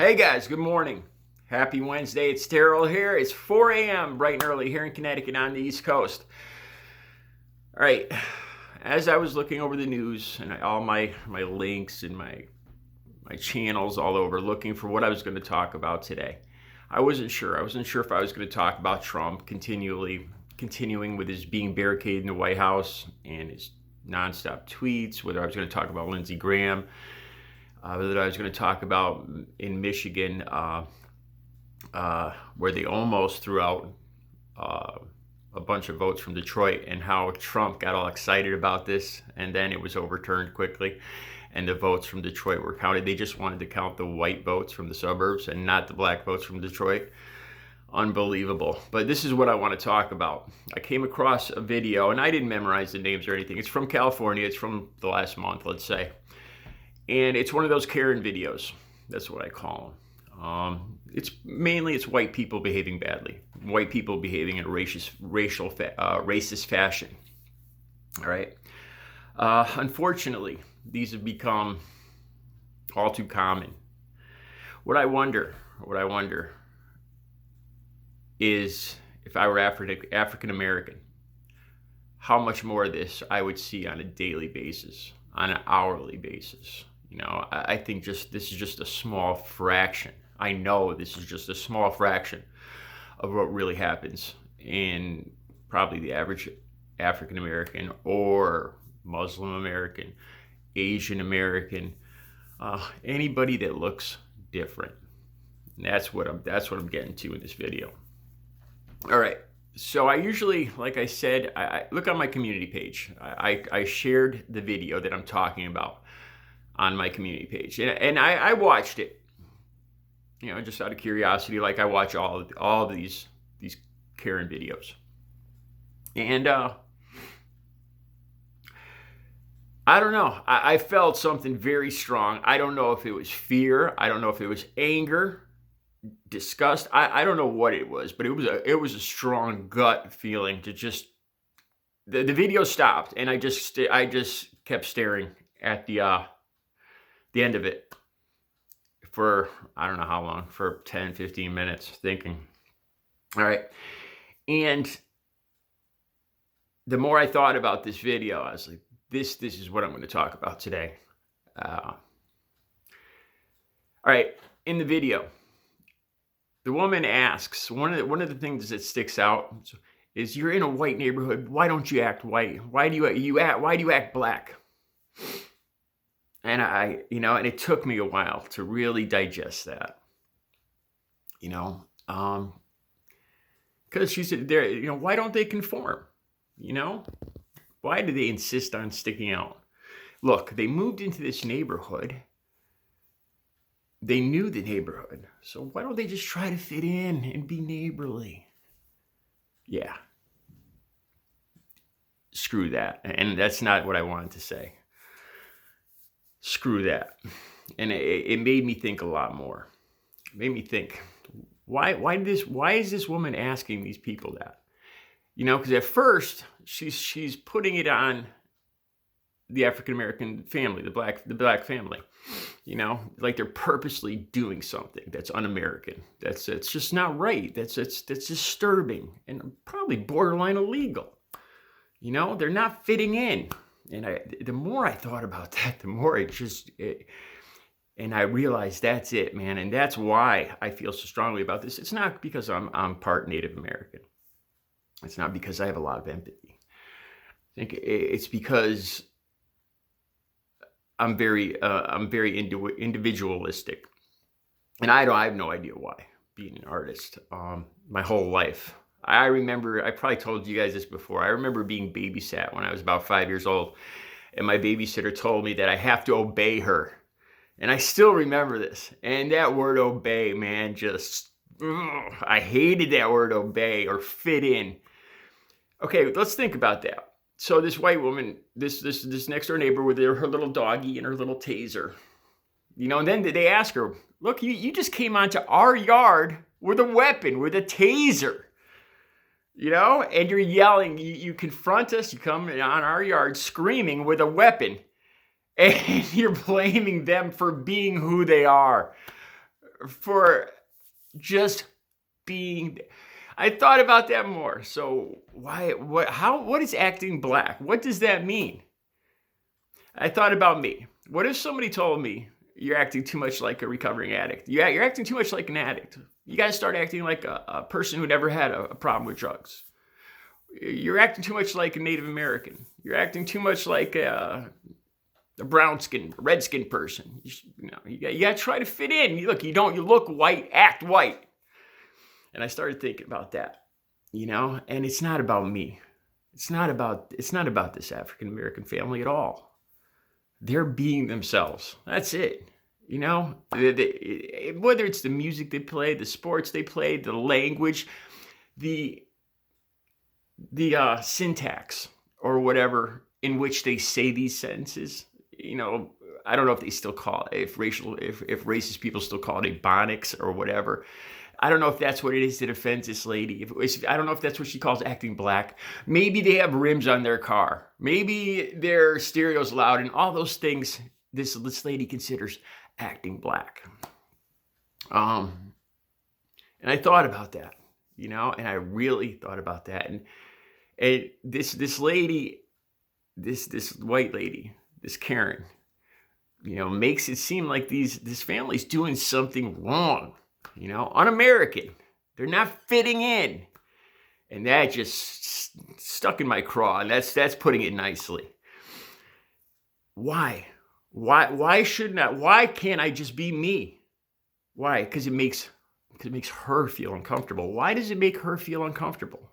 Hey guys, good morning. Happy Wednesday. It's Terrell here. It's 4 a.m. bright and early here in Connecticut on the East Coast. All right, as I was looking over the news and all my links and my channels all over looking for what I was going to talk about today, I wasn't sure. I wasn't sure if I was going to talk about Trump continuing with his being barricaded in the White House and his nonstop tweets, whether I was going to talk about Lindsey Graham, that I was going to talk about in Michigan, where they almost threw out a bunch of votes from Detroit, and how Trump got all excited about this, and then it was overturned quickly, and the votes from Detroit were counted. They just wanted to count the white votes from the suburbs and not the black votes from Detroit. Unbelievable. But this is what I want to talk about. I came across a video, and I didn't memorize the names or anything. It's from California. It's from the last month, let's say. And it's one of those Karen videos. That's what I call them. It's white people behaving badly. White people behaving in a racist fashion. All right. Unfortunately, these have become all too common. What I wonder is, if I were African American, how much more of this I would see on a daily basis, on an hourly basis. You know, I think this is just a small fraction. I know this is just a small fraction of what really happens in probably the average African American or Muslim American, Asian American, anybody that looks different. And that's what I'm getting to in this video. All right. So I usually, like I said, I look on my community page. I shared the video that I'm talking about on my community page, and I watched it, you know, just out of curiosity, like I watch all of these Karen videos. And I don't know. I felt something very strong. I don't know if it was fear. I don't know if it was anger, disgust. I don't know what it was, but it was a strong gut feeling to just. The video stopped, and I just kept staring at the end of it for I don't know how long, for 10, 15 minutes, thinking, all right. And the more I thought about this video, I was like, this is what I'm going to talk about today. All right. In the video, the woman asks, one of the things that sticks out is, you're in a white neighborhood. Why don't you act white? Why do you act black? And and it took me a while to really digest that, because she said, why don't they conform? Why do they insist on sticking out? Look, they moved into this neighborhood. They knew the neighborhood. So why don't they just try to fit in and be neighborly? Yeah. Screw that. And that's not what I wanted to say. Screw that. And it made me think a lot more. It made me think, why is this woman asking these people that? Because at first she's putting it on the African American family, the black family, like they're purposely doing something that's un-American. It's just not right. That's disturbing and probably borderline illegal. They're not fitting in. And the more I thought about that, the more and I realized that's it, man. And that's why I feel so strongly about this. It's not because I'm part Native American. It's not because I have a lot of empathy. I think it's because I'm very individualistic, and I have no idea why. Being an artist, my whole life. I remember, I probably told you guys this before. I remember being babysat when I was about 5 years old, and my babysitter told me that I have to obey her. And I still remember this. And that word obey, man, I hated that word obey or fit in. Okay, let's think about that. So this white woman, this next door neighbor with her little doggy and her little taser, and then they ask her, look, you just came onto our yard with a weapon, with a taser. And you're yelling, you confront us, you come on our yard screaming with a weapon, and you're blaming them for being who they are. for just being. I thought about that more. So what is acting black? What does that mean? I thought about me. What if somebody told me you're acting too much like a recovering addict? You're acting too much like an addict. You got to start acting like a person who never had a problem with drugs. You're acting too much like a Native American. You're acting too much like a red-skinned person. You got to try to fit in. You look white, act white. And I started thinking about that, and it's not about me. It's not about this African American family at all. They're being themselves. That's it. Whether it's the music they play, the sports they play, the language, the syntax or whatever in which they say these sentences. I don't know if they still call it, if racist people still call it ebonics or whatever. I don't know if that's what it is that offends this lady. I don't know if that's what she calls acting black. Maybe they have rims on their car. Maybe their stereo's loud, and all those things this lady considers acting black. And I thought about that, and I really thought about that. And this lady, this white lady, this Karen, makes it seem like this family's doing something wrong. Un-American. They're not fitting in. And that just stuck in my craw, and that's putting it nicely. Why? Why can't I just be me? Why? Because it makes her feel uncomfortable. Why does it make her feel uncomfortable?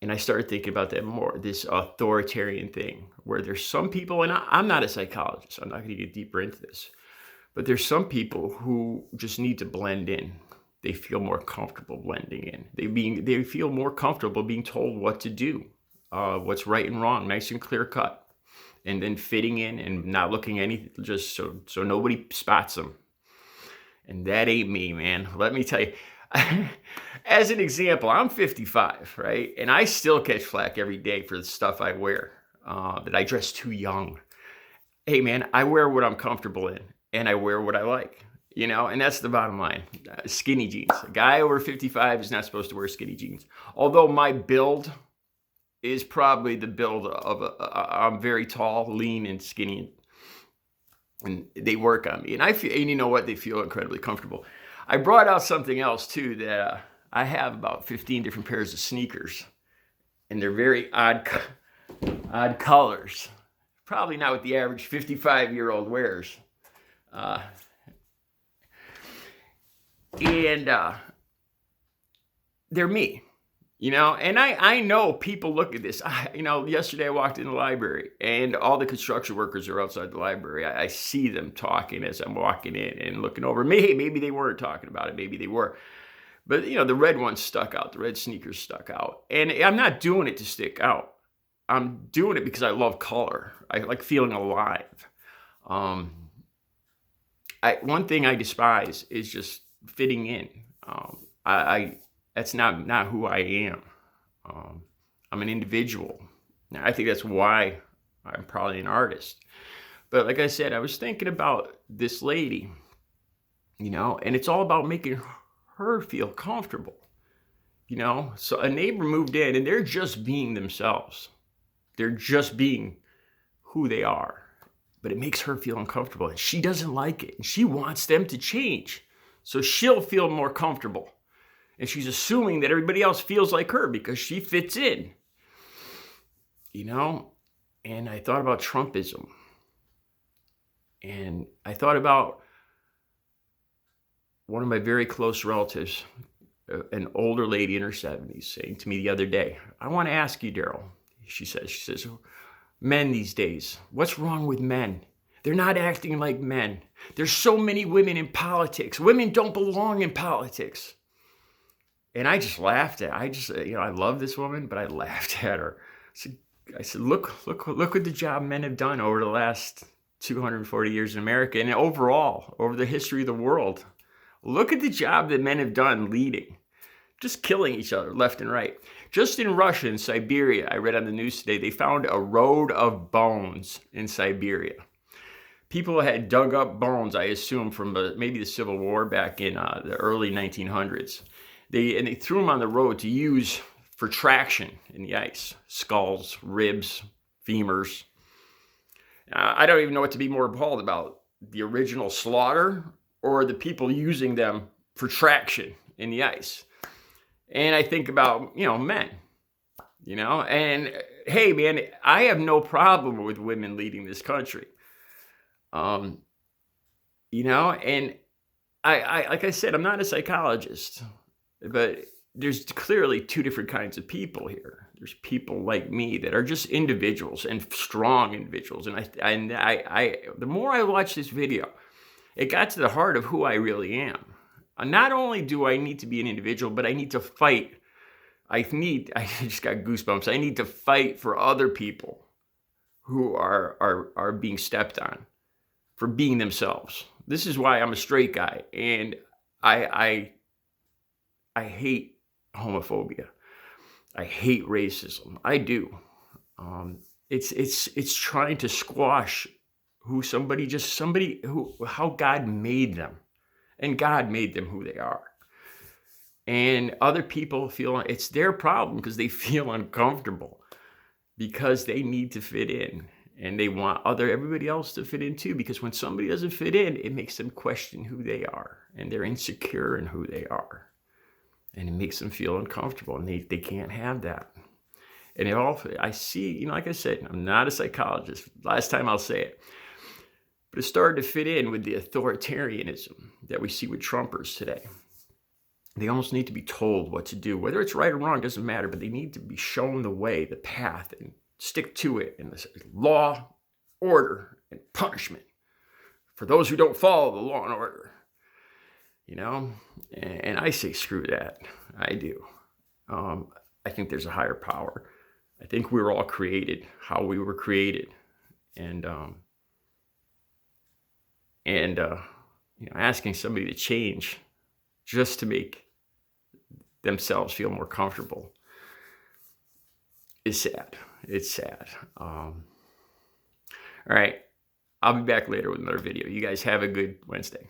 And I started thinking about that more, this authoritarian thing, where there's some people, and I'm not a psychologist, so I'm not going to get deeper into this, but there's some people who just need to blend in. They feel more comfortable blending in. They feel more comfortable being told what to do, what's right and wrong, nice and clear cut, and then fitting in and not looking anything, just so nobody spots them. And that ain't me, man. Let me tell you. As an example, I'm 55, right? And I still catch flack every day for the stuff I wear, that I dress too young. Hey, man, I wear what I'm comfortable in. And I wear what I like, and that's the bottom line. Skinny jeans. A guy over 55 is not supposed to wear skinny jeans. Although my build is probably the build of I'm very tall, lean, and skinny. And they work on me. And I feel, and you know what? They feel incredibly comfortable. I brought out something else, too, that I have about 15 different pairs of sneakers. And they're very odd colors. Probably not what the average 55-year-old wears. They're me, and I know people look at this. Yesterday I walked in the library and all the construction workers are outside the library. I see them talking as I'm walking in and looking over. Maybe they weren't talking about it. Maybe they were. But, the red ones stuck out. The red sneakers stuck out. And I'm not doing it to stick out. I'm doing it because I love color. I like feeling alive. One thing I despise is just fitting in. That's not who I am. I'm an individual. Now, I think that's why I'm probably an artist. But like I said, I was thinking about this lady, and it's all about making her feel comfortable. So a neighbor moved in and they're just being themselves. They're just being who they are. But it makes her feel uncomfortable, and she doesn't like it, and she wants them to change. So she'll feel more comfortable. And she's assuming that everybody else feels like her because she fits in. And I thought about Trumpism. And I thought about one of my very close relatives, an older lady in her 70s, saying to me the other day, I want to ask you, Daryl, she says, men these days, what's wrong with men? They're not acting like men. There's so many women in politics. Women don't belong in politics. And I just laughed at her. I love this woman, but I laughed at her. I said, look what the job men have done over the last 240 years in America and overall, over the history of the world. Look at the job that men have done leading. Just killing each other left and right. Just in Russia and Siberia, I read on the news today, they found a road of bones in Siberia. People had dug up bones, I assume, from maybe the Civil War back in the early 1900s. They threw them on the road to use for traction in the ice. Skulls, ribs, femurs. I don't even know what to be more appalled about, the original slaughter or the people using them for traction in the ice. And I think about, men, and hey, man, I have no problem with women leading this country. And I like I said, I'm not a psychologist, but there's clearly two different kinds of people here. There's people like me that are just individuals and strong individuals. And I the more I watch this video, it got to the heart of who I really am. Not only do I need to be an individual, but I need to fight. I just got goosebumps. I need to fight for other people who are being stepped on for being themselves. This is why I'm a straight guy, and I hate homophobia. I hate racism. I do. It's trying to squash how God made them, and God made them who they are. And other people feel it's their problem because they feel uncomfortable because they need to fit in. And they want everybody else to fit in too, because when somebody doesn't fit in, it makes them question who they are, and they're insecure in who they are. And it makes them feel uncomfortable, and they can't have that. And I see, like I said, I'm not a psychologist. Last time I'll say it. But it started to fit in with the authoritarianism that we see with Trumpers today. They almost need to be told what to do. Whether it's right or wrong doesn't matter, but they need to be shown the way, the path, and stick to it. And the law, order, and punishment for those who don't follow the law and order. And I say screw that. I do. I think there's a higher power. I think we were all created how we were created. And asking somebody to change just to make themselves feel more comfortable is sad. It's sad. All right. I'll be back later with another video. You guys have a good Wednesday.